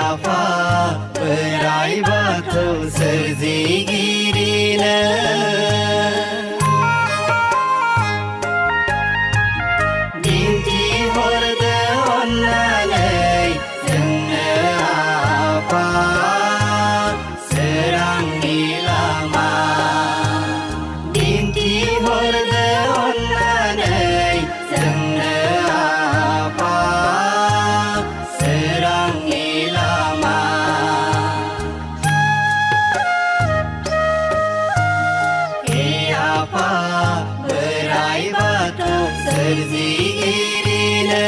आफा बोराइ बाथौ सोरजिगिरिनो दिन्थिहरदो अन्नानै जोंनो आफा सोरांनि लामा दिन्थिहरदो अन्नानै जोंनो आफा सोरांनि लामा हे आफा बोराइ बाथौ सोरजिगिरिनो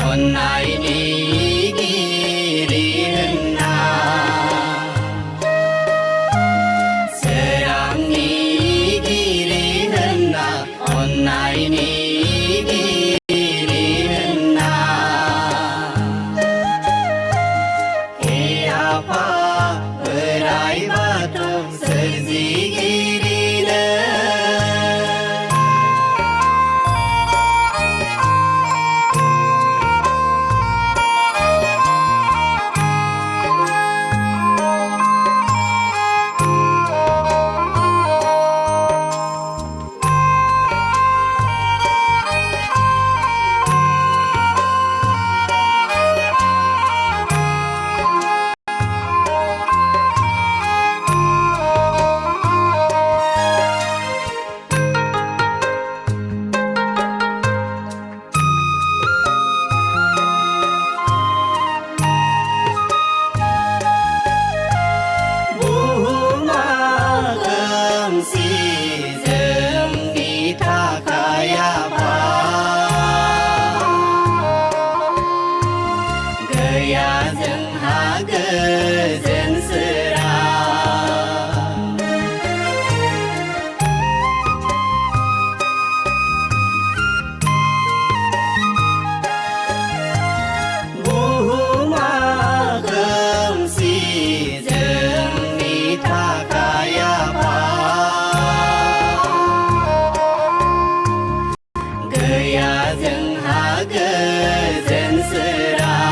अन्नायनि गिरि होनना सोरांनि गिरि होनना अन्नायनि गिरि होनना हे आफा बोराइ बाथौ सोरजिगिरिनो गैया जोंहा गोजोन सोरां बुहुमा खोमसि जोंनि थाखाय आफा गैया जोंहा गोजोन सोरां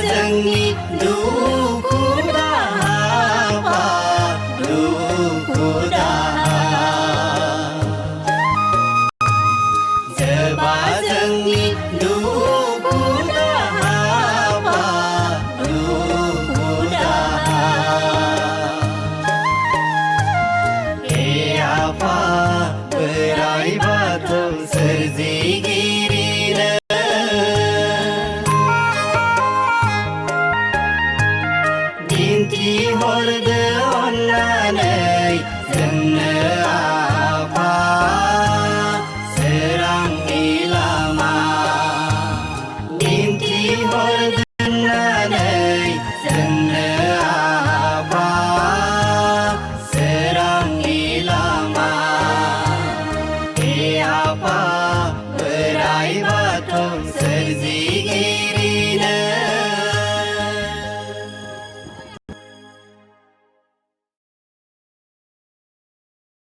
जोंनि दुखु दाहा दुखु दाहा जोबा जोंनि दुखु दाहा दुखु दाहा हे आफा बोराइ बाथौ सोरजिगिरिनो दिन्थिहरदो अन्नानै जोंनो आफा सोरांनि लामा दिन्थिहरदो